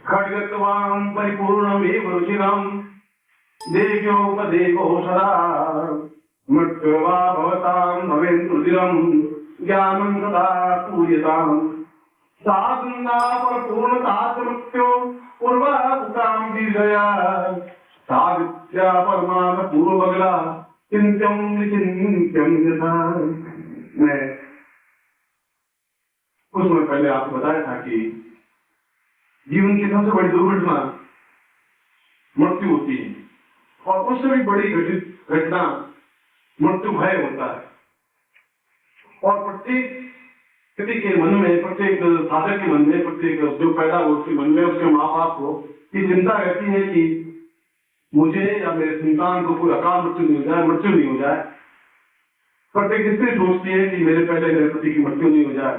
खड्गत्वां परिपूर्णमेव रुचिरं देव्योपदेको सदा मृत्युवा भवतां भवेन्द्रुदिरं ज्ञानं सदा पूयताम् साधना परिपूर्णता मृत्यो पूर्वाभूतां दीर्घया सावित्र्या परमात्मा पूर्वबगला चिंत्यं निचिंत्यं यथा। मैं कुछ समय पहले आपको बताया था कि जीवन की सबसे बड़ी दुर्घटना मृत्यु होती है और उससे भी बड़ी घटना मृत्यु भय होता है। और प्रत्येक व्यक्ति के मन में, प्रत्येक साधक के मन में, प्रत्येक जो पैदा हो उसके मन में, उसके माँ बाप को ये चिंता रहती है कि मुझे या मेरे संतान को कोई अकाल मृत्यु नहीं हो जाए, मृत्यु नहीं हो जाए। प्रत्येक स्त्री सोचती है कि मेरे पहले मेरे पति की मृत्यु नहीं हो जाए,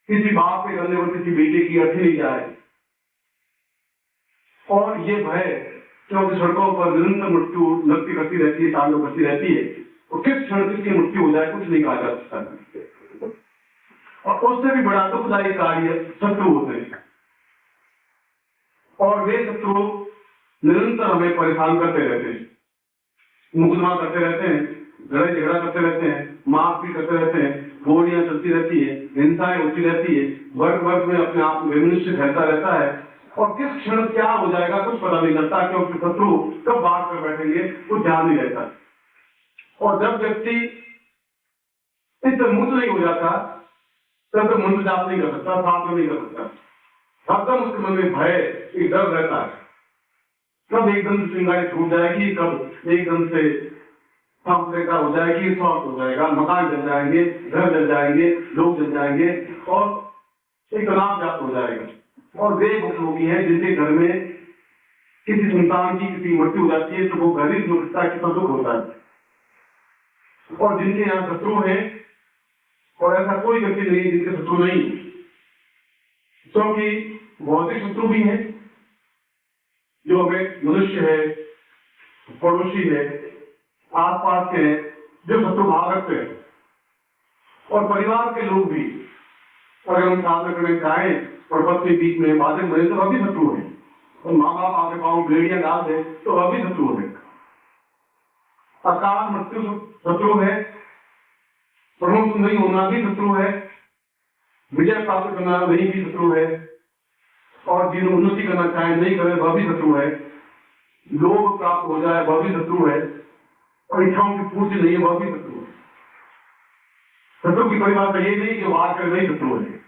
किसी बाप के करने पर किसी बेटे की अर्थी नहीं जाए। और ये भय, क्योंकि सड़कों पर निरंतर मृत्यु लगती करती रहती है, तांडव करती रहती है, और किस क्षण किसकी मृत्यु हो जाए कुछ नहीं कहा जा सकता। और उससे भी बड़ा दुखदायी कार्य शत्रु होते हैं, और वे शत्रु निरंतर हमें परेशान करते रहते हैं, मुकदमा करते रहते हैं, लड़ाई झगड़ा करते रहते हैं, मारपीट करते रहते हैं, गोलियां चलती रहती है, हिंसाएं होती रहती है, वर्ग वर्ग में अपने आप में मनुष्य फैलता रहता है, और किस क्षण क्या हो जाएगा कुछ पता नहीं लगता, क्योंकि शत्रु कब बात कर बैठेंगे कुछ ध्यान नहीं रहता। और जब व्यक्ति इस मुक्त नहीं हो जाता तब तो मंत्र जाप नहीं कर सकता, साधना नहीं कर सकता, एकदम उसके मन में भय, एक डर रहता है, कब एकदम से चिंगारी छूट जाएगी, कब एकदम से का हो जाएगी, स्वास्थ्य हो जाएगा, मकान जल जाएंगे, घर जल जाएंगे, लोग जल जाएंगे, और एक तनाव व्याप्त हो जाएगा। और वे लोग हैं जिनके घर में किसी संतान की किसी मृत्यु हो जाती है तो वो घर ही दुखता है, कितना दुख होता है। और जिनके यहाँ शत्रु है, और ऐसा कोई व्यक्ति नहीं जिनके शत्रु नहीं, क्योंकि भौतिक शत्रु भी है जो हमें मनुष्य है, पड़ोसी है, आसपास के जो शत्रु भाव रखते हैं, और परिवार के लोग भी अगर हम साधना करने चाहें और पत्नी बीच में बाधक बने तो वह भी शत्रु है, और माँ बाप आपके पाँव बेड़ियां डाल दे तो वह भी शत्रु है। अकाल मृत्यु शत्रु है, प्रमुख नहीं होना भी शत्रु है, विजय प्राप्त करना नहीं भी शत्रु है, और जीवन उन्नति करना चाहे नहीं करे वह भी शत्रु है, लोभ प्राप्त हो जाए वह भी शत्रु है, और इच्छाओं की पूर्ति नहीं है वह भी शत्रु है। शत्रु की परिभाषा ये नहीं कि वार कर नहीं शत्रु है।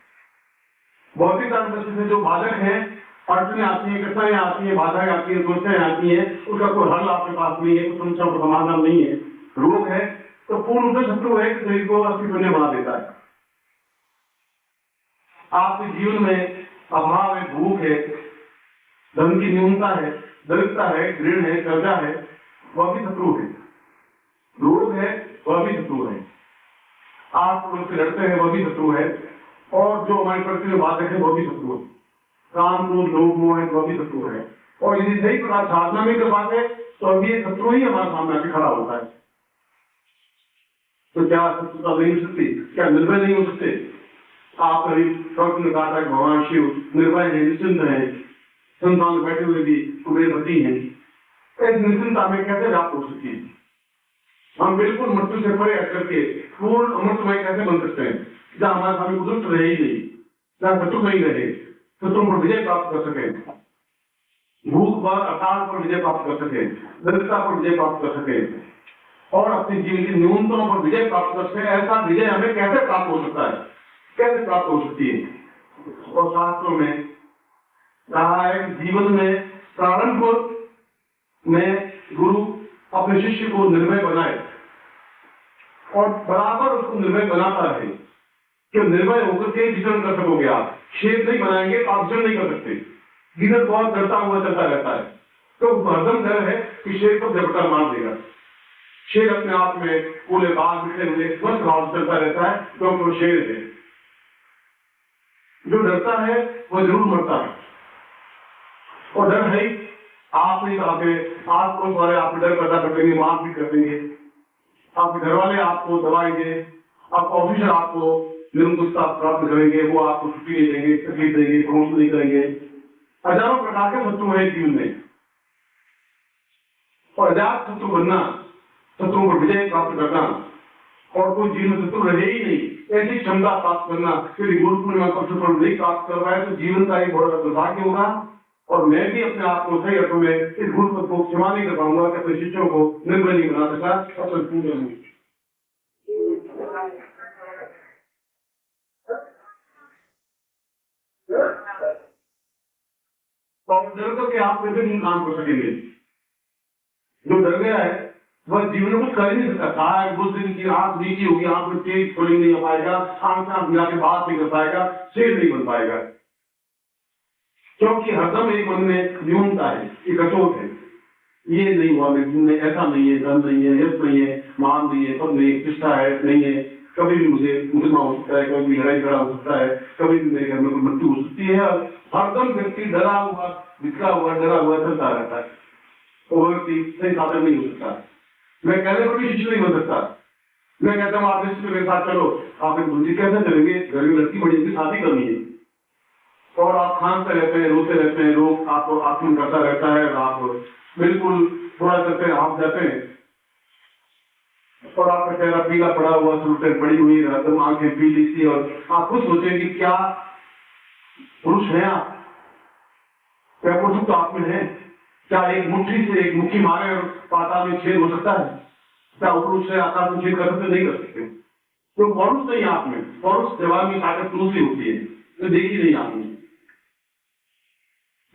भौतिक दृष्टि से जो बाधक है, अड़चने आती है, कठिनाई आती है, बाधाएं आती है, समस्याएं आती है, उसका कोई हल आपके पास नहीं है, कुछ समस्या का समाधान नहीं है, रोग है, तो पूर्ण रूप से शत्रु है कि शरीर को अस्थि शून्य बना देता है। आपके जीवन में अभाव है, भूख है, धन की न्यूनता है, दरिद्रता है, ऋण है, कर्जा है, वह भी शत्रु है। रोग है वह भी शत्रु है, आप पड़ोस से लड़ते हैं वह भी शत्रु है, और जो हमारी प्रकृति में बाधक है वह भी शत्रु है, काम क्रोध लोभ मोह है वह भी शत्रु है। और यदि सही प्रकार साधना में कर पाते तो अभी ये शत्रु ही हमारे सामने आके खड़ा होता है। तो क्या शत्रुता नहीं हो सकती, क्या निर्भय नहीं हो सकते? आप कभी डॉक्टर ने कहा था कि भगवान शिव निर्भय है, निश्चिंत है, संतान बैठे हुए भी कुबेरपति हैं, इस निश्चिंता में कैसे व्याप्त हो सकती है? हम बिल्कुल मृत्यु से परे हट करके पूर्ण अमृतमय कैसे बन सकते हैं, जहाँ हमारे सामने दुष्ट रहे ही नहीं, जहाँ शत्रु नहीं रहे, शत्रुओं पर विजय प्राप्त कर सके, भूख पर अकाल पर विजय प्राप्त कर सके, दरिद्रता पर विजय प्राप्त कर सके, और अपने जीवन की न्यूनतमों पर विजय प्राप्त कर सके। ऐसा विजय हमें कैसे प्राप्त हो सकता है, कैसे प्राप्त हो सकती है? और शास्त्रों में कहा है कि जीवन में प्रारंभ में गुरु अपने शिष्य को निर्भय बनाए और बराबर उसको निर्भय बनाता रहे कि निर्भय होकर के विचरण कर सकोगे। आप शेर नहीं बनाएंगे तो आप विचरण नहीं कर सकते। गिरद बहुत डरता हुआ चलता रहता है, तो हरदम डर है कि शेर को झपटा मार देगा। शेर अपने आप में पूरे बाल बिखरे हुए स्वस्थ भाव चलता रहता है, क्योंकि वो शेर है। जो डरता है वो जरूर मरता है, और डर है आप नहीं चाहते, आस पड़ोस वाले आपको डर पैदा कर देंगे, मारपीट कर देंगे, आपके घर वाले आपको दबाएंगे, आपका ऑफिसर आपको निरंकुशता प्राप्त करेंगे, वो आपको छुट्टी नहीं देंगे, तकलीफ देंगे, प्रमोशन नहीं करेंगे। हजारों प्रकार के शत्रु हैं जीवन में, और अजात शत्रु बनना, शत्रुओं पर विजय प्राप्त करना, और कोई जीवन में शत्रु रहे ही नहीं, ऐसी क्षमता प्राप्त करना, यदि गुरु पूर्णिमा का शत्रु नहीं प्राप्त कर पाए तो जीवन का एक बड़ा दुर्भाग्य होगा। और मैं भी अपने आप को सही अर्थों में इस गुरु पद को क्षमा नहीं कर पाऊंगा कि अपने शिष्यों को निर्भय नहीं बना सका। डर करके आप कैसे नहीं काम कर सकेंगे? जो डर गया है वह जीवन में कुछ कर ही नहीं सकता। शायद उस दिन की आंख नीची होगी, आंख में तेज खोली नहीं हो पाएगा, आंख से आंख मिला के बात नहीं कर पाएगा, शेर नहीं बन पाएगा, क्योंकि हरदम एक मन में न्यूनता है, एक अचोट है। ये नहीं हुआ मेरे जीवन में, ऐसा नहीं है, धन नहीं है, यश नहीं है, मान नहीं है, पद नहीं है, प्रतिष्ठा है, नहीं है, कभी भी मुझे मुकदमा हो सकता है, कभी भी लड़ाई झगड़ा हो सकता है, कभी भी मेरे घर में कोई मृत्यु हो सकती है। हरदम व्यक्ति डरा हुआ, बिखरा हुआ, डरा हुआ चलता रहता है, वो व्यक्ति सही साधन नहीं हो सकता। मैं कहने पर भी शिष्य नहीं बन सकता। मैं कहता हूँ आप शिष्य मेरे साथ चलो, आप एक दूसरी कैसे चलेंगे? घर में लड़की बड़ी होगी, शादी करनी है, और आप खानते रहते हैं, रोते रहते हैं, लोग आपको आत्मन करता रहता है, आप बिल्कुल थोड़ा करते हैं, आप जाते हैं, और आपका चेहरा पीला पड़ा हुआ, सुलटें पड़ी हुई, एकदम आंखें पीली सी, और आप खुद सोचेंगे क्या पुरुष है आप? क्या पुरुष तो आप में है? क्या एक मुट्ठी से एक मुट्ठी मारे और पाताल में छेद हो सकता है? क्या पुरुष से आकाश में छेद कर सकते? नहीं कर सकते। तो पौरुष नहीं आप में, पौरुष जवाब में ताकत दूसरी होती है, तो देखी नहीं आपने।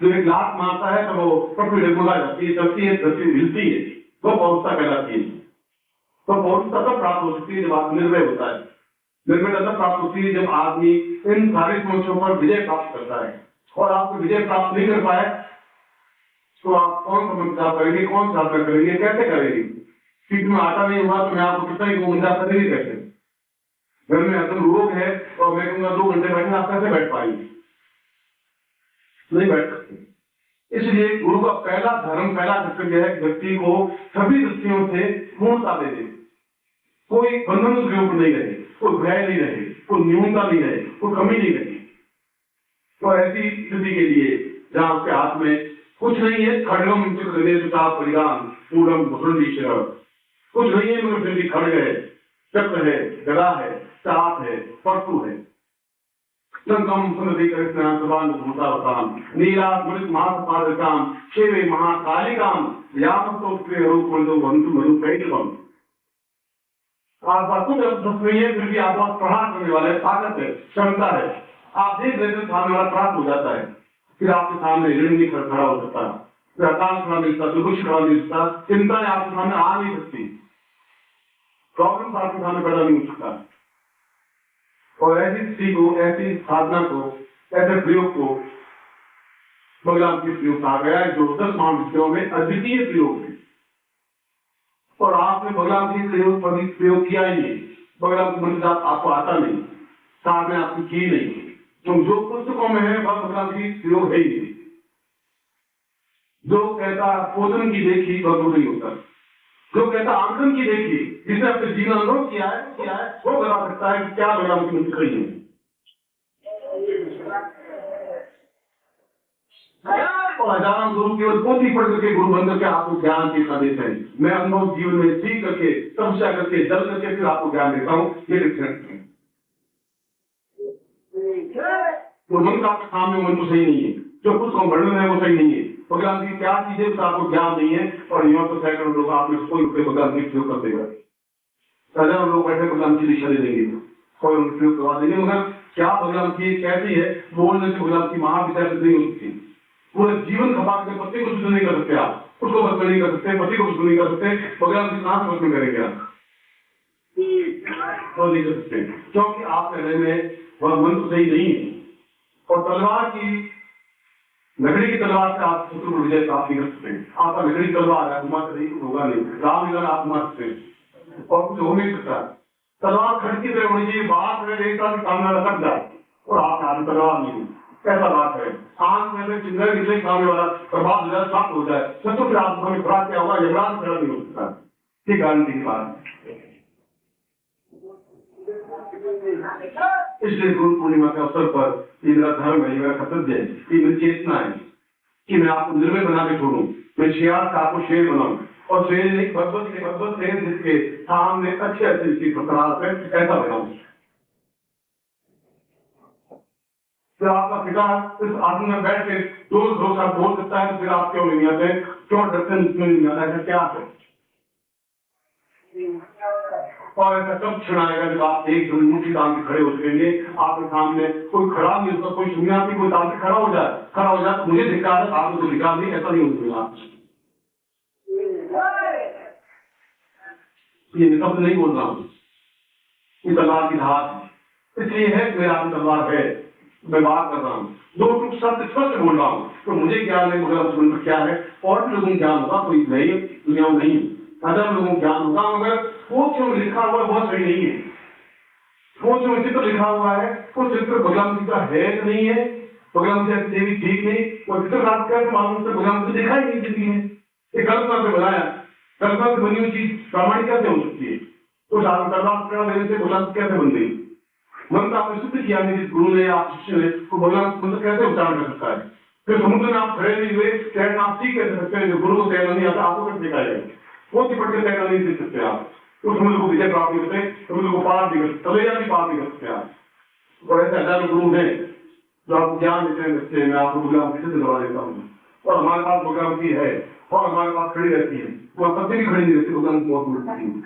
जब एक लात मारता है तो वो पटरी डगमगा जाती है, चलती है, धरती हिलती है, वो पौरुषता कहलाती है। तो पौरुषता तब प्राप्त हो सकती है जब आदमी निर्भय होता है। निर्भयता तब प्राप्त होती है जब आदमी इन सारी समस्याओं पर विजय प्राप्त करता है। और आपको विजय प्राप्त नहीं कर पाए तो आप कौन समझदार करेंगे, कौन साधना करेंगे, कैसे करेंगे? पीठ में आटा नहीं हुआ तो मैं आपको कितना ही समझदार करेंगे कैसे? घर में एकदम रोग है और मैं कहूँगा 2 घंटे बैठे, आप कैसे बैठ पाएंगे? नहीं बैठ सकते। इसलिए गुरु का पहला धर्म, पहला कर्तव्य है व्यक्ति को सभी दृष्टियों से पूर्णता दे दे। कोई बंधन उसके ऊपर नहीं रहे, कोई भय नहीं रहे, कोई न्यूनता नहीं रहे, कोई कमी नहीं रहे। तो ऐसी स्थिति के लिए जहाँ उसके हाथ में कुछ नहीं है, खड़गम परिणाम पूरम भूषण, कुछ नहीं है मगर फिर भी खड़ग है, चक्र है, गदा है, चाप है, परतु है, संगम सुनति कृष्ण सुबान भूतावताम नीला मृत महापादकाम शिवे महाकालिकाम व्यापक प्रिय रूप मंदो बंधु मधु कैटवम। आप कुछ अर्थ नहीं है, फिर भी आप प्रहार करने वाले ताकत है, क्षमता है। आप देख रहे सामने वाला प्राप्त हो जाता है, फिर आपके सामने ऋण नहीं खड़ा हो सकता, फिर अकाल खड़ा नहीं सकता, दुख खड़ा नहीं सकता, चिंताएं आपके सामने आ नहीं सकती, प्रॉब्लम आपके सामने पैदा नहीं हो सकता। और ऐसी स्थिति को, ऐसी साधना को, ऐसे प्रयोग को भगवान की प्रयोग कहा गया है, जो 10 महाविद्याओं में अद्वितीय प्रयोग है। और आपने भगवान की प्रयोग पर भी प्रयोग किया ही नहीं, भगवान की मंत्र आपको आता नहीं, साधना आपकी की नहीं, तो जो पुस्तकों में है वह भगवान की प्रयोग है ही नहीं। जो कहता भोजन की देखी वह गुरु नहीं होता, जो कहता आंकन की देखी, जिसने अपने जीवन अनुभव किया है वो बता सकता है कि क्या भगवान की मंत्र कही है। और हजारों गुरु केवल पोथी पढ़ करके गुरु बन करके आपको ज्ञान के संदेश है। मैं अनुभव जीवन में सीख करके, तपस्या करके, जल करके फिर आपको ज्ञान देता हूँ, ये डिफरेंस है। तो मन का आपके सामने मन तो सही नहीं है, जो कुछ वर्णन है वो सही नहीं है। भगवान की क्या चीजें तो आपको ज्ञान नहीं है, और यहाँ तो सैकड़ों लोग आपने कोई भगवान की प्रयोग कर देगा, हजारों लोग बैठे भगवान की दिशा दे देंगे, कोई उनका प्रयोग करवा देंगे, मगर क्या भगवान की कैसी है बोलने से भगवान की महाविद्या नहीं हो सकती। पूरे जीवन खपा के पति को शुद्ध नहीं कर सकते आप, उसको भस्म नहीं कर सकते, पति को शुद्ध नहीं कर सकते, भगवान की कहां से भस्म करेंगे आप? तो नहीं कर सकते, क्योंकि आप कहने में वह मन तो सही नहीं है। और तलवार की, लकड़ी की तलवार से आप शत्रु को विजय प्राप्त नहीं कर सकते। आपका लकड़ी तलवार है, घुमा कहीं होगा नहीं, राम लीला आप घुमा सकते हैं और कुछ हो नहीं सकता। तलवार खड़ की तरह होनी चाहिए, बात है एक साथ सामने वाला कट जाए और आप हाथ तलवार नहीं, कैसा बात है? आंख में से चिंता निकले, सामने वाला बर्बाद हो जाए, प्राप्त हो जाए, शत्रु के हाथ में खड़ा क्या होगा? यमराज खड़ा नहीं हो सकता। ठीक गारंटी की बात। इसलिए गुरु पूर्णिमा के अवसर पर ये मेरा धर्म है, ये मेरा कर्तव्य है, ये मेरी चेतना है कि मैं आपको निर्भय बना के छोड़ूं, मैं शियार का आपको शेर बनाऊं और शेर नहीं भगवत शेर जिसके सामने अच्छे अच्छे चीज ऐसा बनाऊं। जब आपका पिता इस आसन में बैठ के दो साल बोल सकता है तो फिर आप क्यों नहीं आते, क्यों डरते नहीं आता है, क्या है? और ऐसा कब क्षण आएगा जब आप एक मुट्ठी तान के खड़े हो सकेंगे, आपके सामने कोई खड़ा नहीं होता, कोई दुनिया की कोई तान के खड़ा हो जाए तो मुझे धिक्कार है, आपको तो धिक्कार नहीं, ऐसा नहीं हो सकता। ये शब्द नहीं बोल रहा हूँ, ये तलवार की धार इसलिए है मेरे हाथ में तलवार है, मैं बात कर रहा हूँ, दो टूक शब्द स्पष्ट बोल रहा हूँ, तो मुझे ज्ञान नहीं, मगर सुन क्या है और भी लोगों को ज्ञान होगा, कोई नहीं दुनिया में नहीं, हजार लोगों को ज्ञान होगा, मगर वो जो लिखा हुआ है बहुत सही नहीं है। वो जो चित्र लिखा हुआ है वो चित्र भगवान जी का है कि नहीं है, भगवान जी देवी ठीक नहीं, वो चित्र रात कर मालूम से भगवान जी देखा ही नहीं जिंदगी में, ये कल्पना से बनाया, कल्पना से बनी हुई चीज प्रामाणिक कैसे हो सकती है? तो कल्पना लेने से भगवान कैसे बन गई? मन तो आपने सिद्ध किया नहीं, जिस गुरु ने या शिष्य ने वो भगवान मंत्र कैसे उच्चारण कर सकता है? फिर समुद्र में आप खड़े नहीं हुए तैरना आप सीख कैसे सकते हैं? जो गुरु को तैरना नहीं आता आपको कैसे सिखाया जाएगा? वो पढ़ के तैरना नहीं सीख सकते आप, तो समुद्र को विजय प्राप्त करते, समुद्र को पार नहीं कर सकते, तलैया भी पार नहीं कर सकते आप। और ऐसे हजारों गुरु हैं जो आपको ज्ञान देते हैं, बच्चे मैं आपको भगवान की सिद्ध करवा देता हूँ, और हमारे पास भगवान की है और हमारे पास खड़ी रहती है, वो कभी भी खड़ी नहीं रहती, भगवान बहुत मिलती है।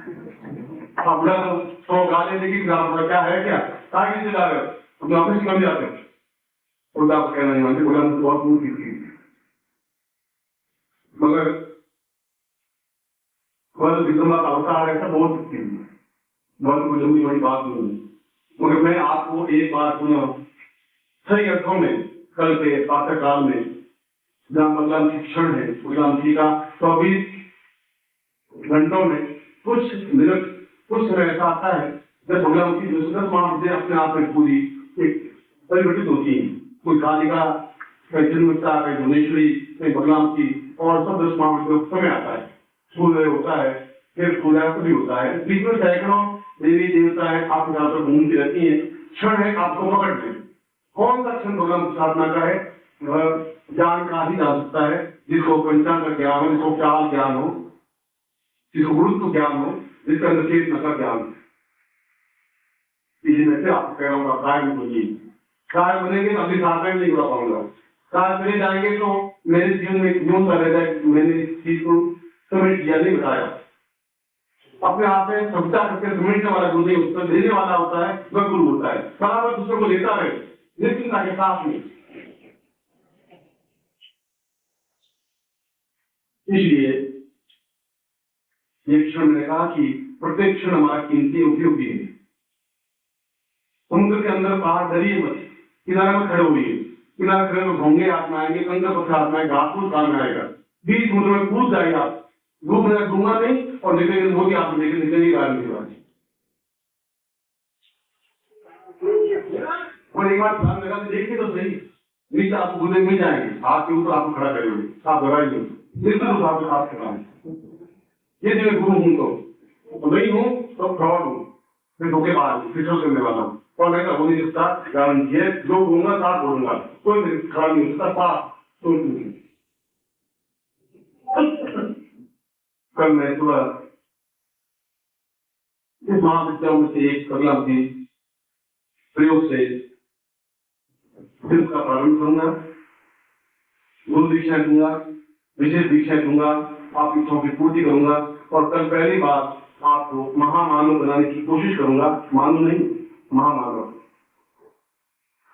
आप बुला तो 100 गाले देखिए क्या है, क्या ताकि चिल्ला रहे अपने ऑफिस में जाते हैं, उल्टा आप कहना नहीं मानते, भगवान बहुत मूर्ति थी, मगर विक्रमा का अवतार ऐसा बोल सकती है, बहुत कोई लंबी बड़ी बात नहीं है, मगर मैं आपको एक बार पुनः सही अर्थों में कल के प्रातः काल में जहाँ भगवान की क्षण है, भगवान जी का 24 घंटों में कुछ मिनट कुछ समय ऐसा आता है जब भगवान की 10 महाविद्या अपने आप में पूरी एक परिवर्तित होती है, कोई कालिका, कोई जन्मता, कोई भुवनेश्वरी, कोई भगवान की, और सब 10 महाविद्या समय आता है, सूर्य होता है, फिर सूर्यास्त भी होता है, बीच में सैकड़ों देवी देवताएं आपके साथ घूमती रहती हैं, क्षण है आपको पकड़ ले, कौन सा क्षण भगवान की साधना का है, ज्ञान का ही जा सकता है, जिसको पंचांग का ज्ञान हो, जिसको काल ज्ञान हो, जिसको गुरुत्व ज्ञान हो, जिसके अंदर चेतना का ज्ञान हो। इसी में से आपको कह रहा हूँ काय बनेंगे अभी साधना नहीं कर पाऊंगा, काय बने जाएंगे तो मेरे जीवन में क्यों कर रहा है, मैंने इस चीज को समझ किया नहीं बताया, अपने आप में सभ्यता करके समझने वाला गुरु नहीं होता, देने वाला होता है वह गुरु होता है, बराबर दूसरों को लेता रहे निश्चिंता के साथ में। इसलिए ये क्षण मैंने कहा कि प्रत्येक क्षण हमारा कीमती उपयोगी है, समुद्र के अंदर बाहर डरिए मत, किनारे में खड़े होइए, किनारे खड़े में घोंगे हाथ में आएंगे, कंकर पत्थर हाथ में आएगा, घास फूस काम में आएगा, बीच समुद्र में कूद जाएगा, डूबना नहीं और निकलेंगे होगी आप निकलेंगे गाड़ी के बाद। और एक बार ध्यान लगा देखिए तो सही, नीचे आपको गुदे मिल जाएंगे, हाथ के ऊपर आपको खड़ा करेंगे, आप दबाइए बिल्कुल तो आपके हाथ खड़ा है, ये जो गुरु हूं तो नहीं हूं तो फ्रॉड हूं, फिर धोखेबाज फिसल करने वाला हूं, और ऐसा हो नहीं सकता, कारण ये जो बोलूंगा साथ बोलूंगा, कोई खड़ा नहीं हो सकता, पास तो कल मैं सुबह इस महाविद्यालयों में से एक कला की प्रयोग से दिन का प्रारंभ करूंगा, गुरु दीक्षा दूंगा, विशेष दीक्षा दूंगा, आपकी इच्छाओं की पूर्ति करूंगा, और कल पहली बार आपको महामानव बनाने की कोशिश करूंगा, मानव नहीं महामानव,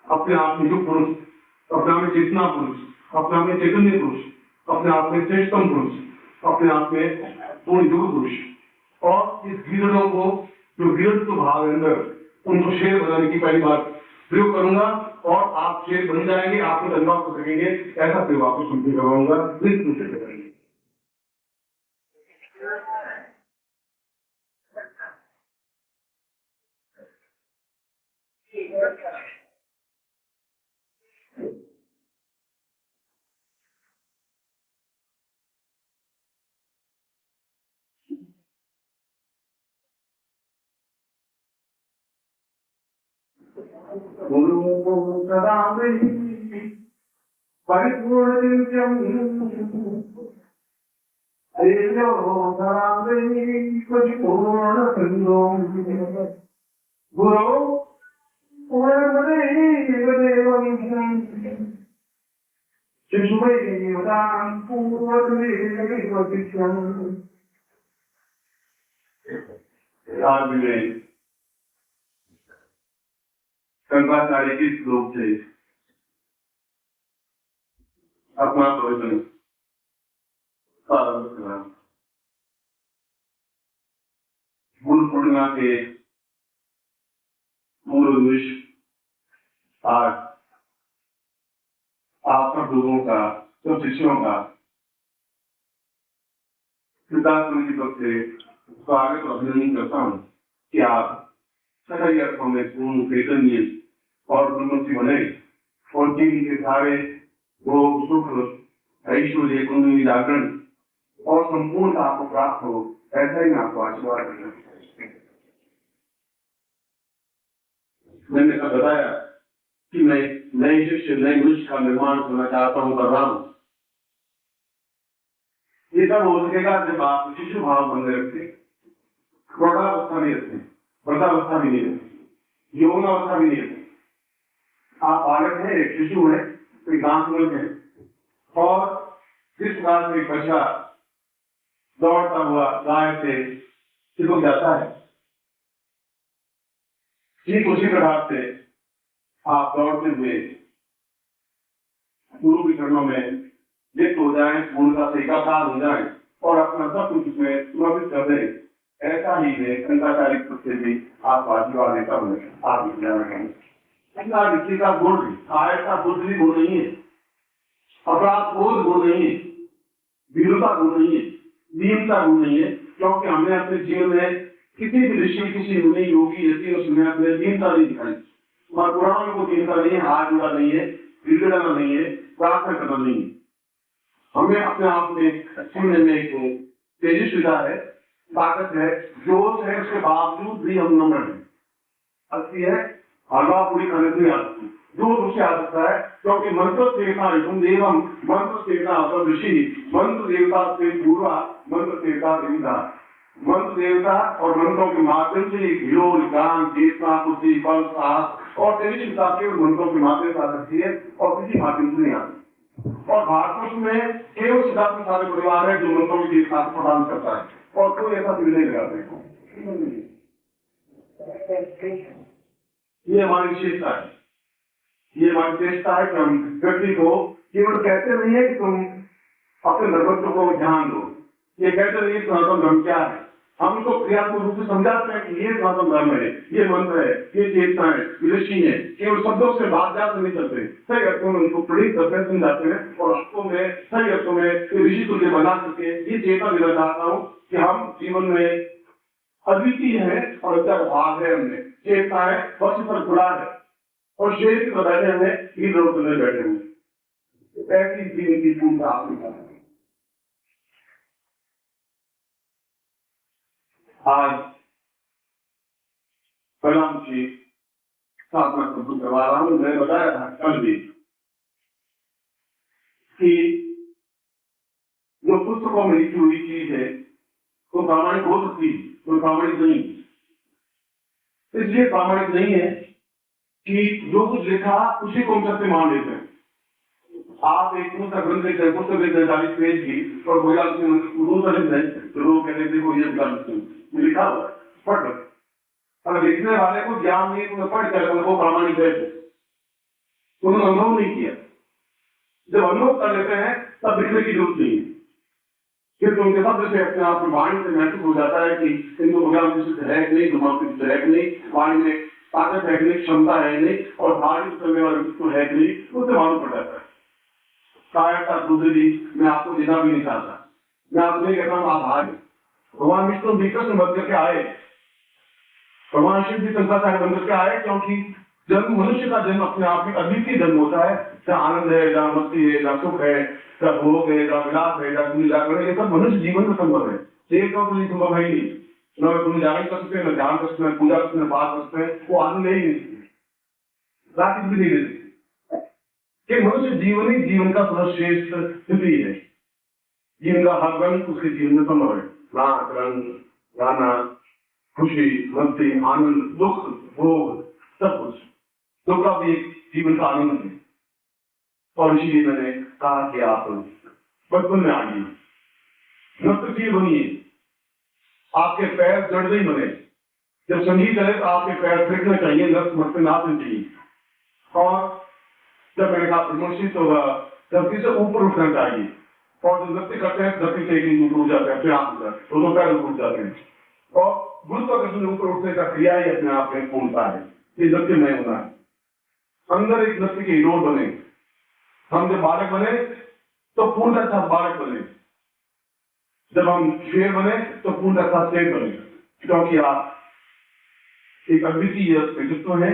अपने आप में जो पुरुष, अपने आप में चेतना पुरुष, अपने आप में चैतन्य पुरुष, अपने आप में श्रेष्ठतम पुरुष, अपने आप में पूर्ण युग पुरुष, और इस गिरडों को जो गिरड भाव है अंदर उनको शेर बनाने की पहली बार प्रयोग करूंगा, और आप शेर बन जाएंगे, आपको धन्यवाद कर सकेंगे, ऐसा प्रयोग आपको सुनते करवाऊंगा। गुरु सदा परिपूर्णं तेजो धरामि परिपूर्णं गुरु पूर्णदेवं शिशुवैदां पूर्वदेवं आज में शंकराचार्य के श्लोक से अपना प्रवचन प्रारंभ करा। गुरु पूर्णिमा के पूर्व दिवस आज आप सब लोगों का, सब शिष्यों का सिद्धार्थ की तरफ से स्वागत और अभिनंदन करता हूँ कि आप सही अर्थों में पूर्ण चैतन्य और ब्रह्मसी बने और जीवन के सारे भोग सुख ऐश्वर्य कुंडली जागरण और संपूर्ण आपको प्राप्त हो, ऐसा ही मैं आपको आशीर्वाद देता हूं। मैंने कहा बताया कि मैं नए शिष्य नए मनुष्य का निर्माण करना चाहता हूँ, कर रहा हूँ। ये सब हो सकेगा जब आप शिशु भाव बंद रखते, प्रौढ़ावस्था नहीं रखते, वृद्धावस्था भी नहीं रखते, यौवनावस्था भी नहीं रखते। आप बालक हैं, एक शिशु है, एक दांत है, और जिस प्रकार से बच्चा दौड़ता हुआ गाय से चिपक जाता है, ठीक उसी प्रकार से आप दौड़ते हुए गुरु के चरणों में लिप्त हो जाएं, पूर्णता से एकाकार हो जाएं और अपना सब कुछ उसमें समर्पित कर दें। ऐसा ही है शंकराचार्य से भी आप आशीर्वाद देता हूँ। आप किसी का गुण आय का बुद्ध भी गुण नहीं है, अपराध बोध गुण नहीं है, वीरता गुण नहीं है, दीनता गुण नहीं है, क्योंकि हमने अपने जीवन में किसी भी ऋषि, किसी मुनि, योगी, यति और सुनिया में दीनता नहीं दिखाई। हमारे पुराणों में कोई दीनता नहीं है, हाथ जोड़ा नहीं है, गिड़गिड़ाना नहीं है, प्रार्थना करना नहीं है। हमें अपने आप में सुनने में एक तेजस्विता है, ताकत है, जोश है, उसके बावजूद भी हम नम्र हैं। असली है हलवा पूरी खाने से नहीं आ सकती, जो उससे आ सकता है, क्योंकि मंत्र देवता देवम मंत्र देवता ऋषि, मंत्र देवता से पूर्वा मंत्र देवता देवता, मंत्र देवता और मंत्रों के माध्यम से विरोध, ज्ञान, चेतना, बुद्धि, बल, साहस और तेजस्विता केवल मंत्रों के माध्यम से आ सकती है और किसी माध्यम से नहीं आती। और भारत में केवल सिद्धार्थ सारे परिवार है जो मंत्रों की चेतना प्रदान करता है और कोई ऐसा दिल नहीं लगाते। ये हमारी विशेषता है, ये हमारी विशेषता है कि हम व्यक्ति को केवल कहते नहीं है कि तुम अपने धर्मत्व को ध्यान दो, ये कहते नहीं सनातन धर्म क्या है, हम उनको क्रियात्मक रूप से समझाते हैं कि ये सनातन धर्म है, ये मंत्र है, ये चेतना है, ऋषि है, केवल शब्दों से बात जाते नहीं चलते, सही अर्थों में उनको प्रेरित करते समझाते हैं और अर्थों में सही अर्थों में ऋषि तुल्य बना सके। ये चेतना देना चाहता हूँ कि हम जीवन में अद्वितीय है और अच्छा भाग है, हमने चेतना है, वर्ष पर खुला है और शेर की तरह बैठे हुए इन लोग में बैठे हुए, ऐसी जीवन की पूर्ण आपकी। आज कलाम की स्थापना संपूर्ण करवा रहा हूँ। मैं बताया था कल भी कि जो पुस्तकों में लिखी हुई चीज है वो प्रामाणिक हो सकती है, तो प्रामाणिक नहीं। इसलिए प्रामाणिक नहीं है कि जो कुछ लिखा उसी को हम सत्य मान लेते हैं। आप एक पुस्तक ग्रंथ लिखते हैं, पुस्तक लिखते हैं 40 पेज की और तो लोग कहते देखो ये लिखा हुआ पढ़। अगर लिखने वाले को ज्ञान नहीं तो पढ़ कर वो प्रामाणिक है, उन्होंने अनुभव नहीं किया। जब अनुभव कर लेते हैं तब लिखने की जरूरत नहीं है, क्योंकि उनके शब्द से अपने आप में वाणी से महसूस हो जाता है कि इनको भगवान विशिष्ट है कि नहीं, दिमाग विशिष्ट है कि नहीं, वाणी में ताकत है कि नहीं, क्षमता है नहीं और धार्मिक करने वाले विशिष्ट है कि नहीं, उससे मालूम पड़ जाता है। कायरता दूसरी मैं आपको देना भी नहीं चाहता, मैं आपको नहीं कहता हूँ आप आए। भगवान विष्णु विकृष्ण बन करके आए, भगवान शिव जी शंकराचार्य बन करके आए, क्योंकि जन्म मनुष्य का जन्म अपने आप में अद्वितीय जन्म होता है। जहाँ आनंद है, जहाँ मस्ती है, जहाँ सुख है, जहाँ भोग है, जहाँ विलास है, जहाँ जागरण, ये सब मनुष्य जीवन में संभव है। एक तो संभव है ही नहीं, न तुम जागरण कर सकते, न ध्यान कर सकते, न पूजा कर सकते, न पाठ कर सकते, वो आनंद है ही नहीं। राकेश भी नहीं देते कि मनुष्य जीवन ही जीवन का सर्वश्रेष्ठ स्थिति है। जीवन का हर रंग उसके जीवन में संभव है। नाच, रंग, गाना, खुशी, मस्ती, आनंद, दुख, भोग, सब कुछ। दुख का भी एक जीवन का आनंद है। और इसीलिए मैंने कहा कि आप बचपन में आइए, नर्तकी बनिए, आपके पैर जड़ नहीं बने। जब संगीत है तो आपके पैर फेंकने चाहिए, नृत्य मत नाचना चाहिए। और जब मैंने कहा प्रमोशित होगा, धरती से ऊपर उठना चाहिए। और जो नृत्य करते हैं धरती से एक ऊपर उठ जाते हैं, अपने आप उठ जाते हैं, दोनों पैर ऊपर उठ जाते हैं। और गुरुत्वाकर्षण ऊपर उठने का क्रिया ही अपने आप में पूर्णता है। ये नृत्य नहीं होना है। अंदर एक नृत्य के हीरो बने। हम जब बालक बने तो पूर्ण अच्छा बालक बने, जब हम शेर बने तो पूर्ण अच्छा शेर बने, क्योंकि आप एक अद्वितीय व्यक्तित्व है।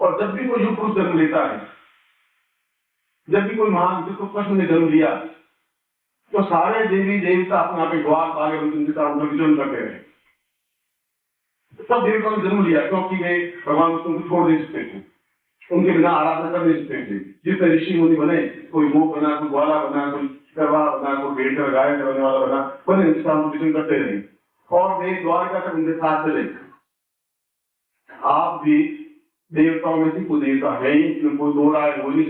और जब भी कोई युग पुरुष जन्म लेता है, जब भी कोई महान व्यक्तित्व कृष्ण ने जन्म लिया, तो सारे देवी देवता अपने आप द्वार आगे विचरण करते रहे। सब देवताओं ने जन्म लिया क्योंकि वे भगवान विष्णु को छोड़ नहीं सकते थे, उनके बिना आराधना कर नहीं सकते थे। जितने ऋषि मुनि बने, कोई मोह बना, कोई ग्वाला बना, कोई करवा बना, कोई भेड़ कर गाय करने वाला बना, बने विचरण करते रहे। और वे द्वारका तक उनके साथ चले। आप भी देवताओं में से कोई देवता है ही, इसमें कोई दो राय हो नहीं।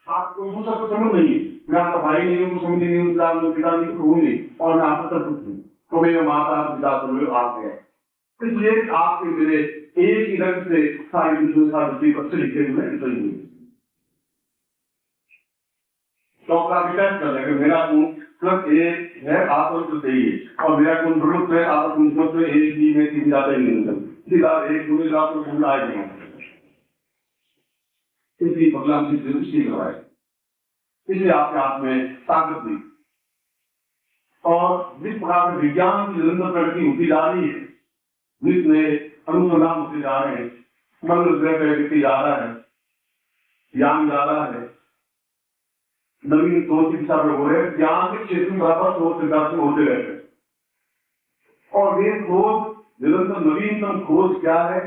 आपको दूसरा को समझ नहीं है। मैं आपका भाई नहीं हूँ, समझ नहीं हूँ, पिता नहीं हूँ, और मैं आपका सब कुछ हूँ। तो मेरे माता पिता तो आप है। इसलिए आपके मेरे एक ही रंग से सारी पत्र लिखे हुए तो आप विचार कर लेंगे, मेरा गुण प्लस एक है, आप तो सही है, और मेरा गुण प्लस है, आप गुण एक ही में तीन जाते ही नहीं, सीधा एक गुण आपको गुण आए नहीं। इसलिए भगवान की दृष्टि करवाए, इसलिए आपके हाथ में ताकत दी। और जिस प्रकार विज्ञान की निरंतर प्रगति होती जा रही है, जिसमें अनुसंधान होते जा रहे हैं, मंगल ग्रह पर व्यक्ति जा रहा है, ज्ञान जा रहा है, नवीन सोच की दिशा में हो रहे हैं, ज्ञान के क्षेत्र में बराबर सोच विकास होते रहते हैं। और ये खोज निरंतर नवीनतम खोज क्या है,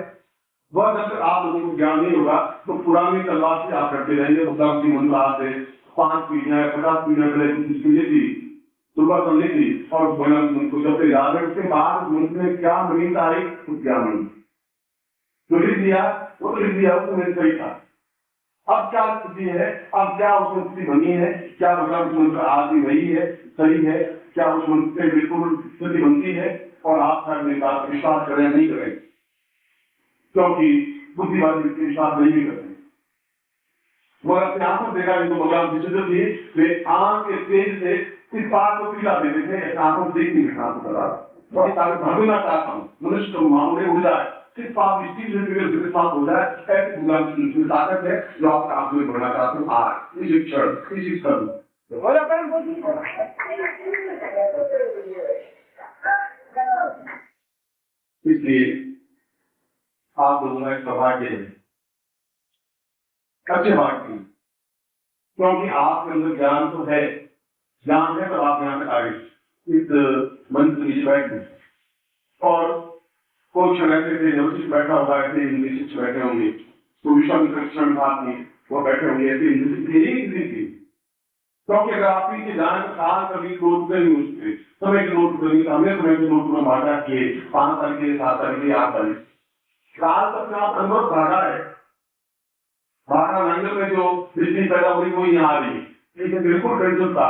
वह जब तक आप लोगों को ज्ञान नहीं होगा तो पुरानी तलवार से आप करते रहेंगे। भगवान जी मन रहा से 5 पीढ़ियां 50 पीढ़ियां पहले थी, दुर्गा थी, और उनको जब से याद है उसके बाद उनमें क्या नवीनता आई, कुछ ज्ञान नहीं जो लिख दिया वो लिख दिया, वो मेरे सही था। अब क्या स्थिति है, अब क्या उसमें स्थिति बनी है, क्या भगवान मंत्र आज भी वही है, सही है, क्या उस मंत्र से बिल्कुल स्थिति बनती है, और आप विश्वास करें नहीं करें, क्योंकि बुद्धिवादी विश्वास नहीं भी करते। वो अपने आंखों से देखा जिनको भगवान विशुद्ध थी, वे आंख के तेज से इस बात को पीला देते थे, आंखों से देख नहीं सकता। भागना चाहता हूँ मनुष्य को मामले उड़ जाए, सिर्फ आप इसी विश्वास हो जाए, ऐसी भगवान ताकत है जो आप आंखों में बढ़ना चाहते हो। आज इसी क्षण इसलिए आप लोगों का सौभाग्य है, अच्छे भाग्य, क्योंकि आपके अंदर ज्ञान तो है, ज्ञान है तो आप यहाँ तक आगे इस मंच में बैठे। और कोई क्षण ऐसे बैठा होगा, ऐसे इंग्लिश बैठे होंगे, तो विश्वामित्र भारती वो बैठे होंगे ऐसे इंग्लिश, क्योंकि अगर आप पीछे जाने का साल कभी 2 रुपये नहीं उसके समय के 2 रुपये, हमने समय के 2 रुपये भागा किए, 5 साल के 7 साल के 8 साल साल तक आप अनुभव भागा है। भागा लंगर में जो बिजली पैदा हुई वो यहाँ आ रही, लेकिन बिल्कुल टेंशन था।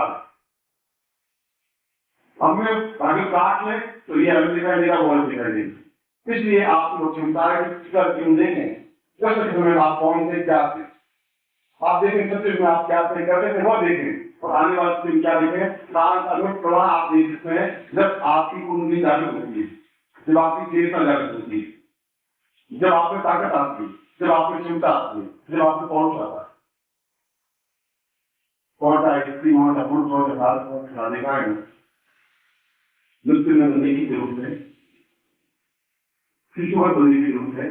हमने भागे काट ले तो ये अलग दिखाई देगा, वो अलग दिखाई देगा। इसलिए आप लोग चिंताएं क्यों देखें, जब समय आप कौन थे क्या थे, आप देखें सत्य में आप क्या तय करते थे वो देखें, और आने वाले दिन क्या देखें, अनुभव प्रवाह आप देख सकते हैं। जब आपकी कुंडली जागृत होती है, जब आपकी चेतना जागृत होती है, जब आप में ताकत आती है, जब आप में चिंता आती है, जब आप में पहुंच आता है, पहुंचा स्त्री पहुंचा पुरुष पहुंचा भारत पहुंचा देखा है नृत्य में बनने की जरूरत है, शिशु बनने की जरूरत है,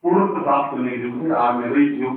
पूर्ण प्राप्त करने की जरूरत है। आज में वही योग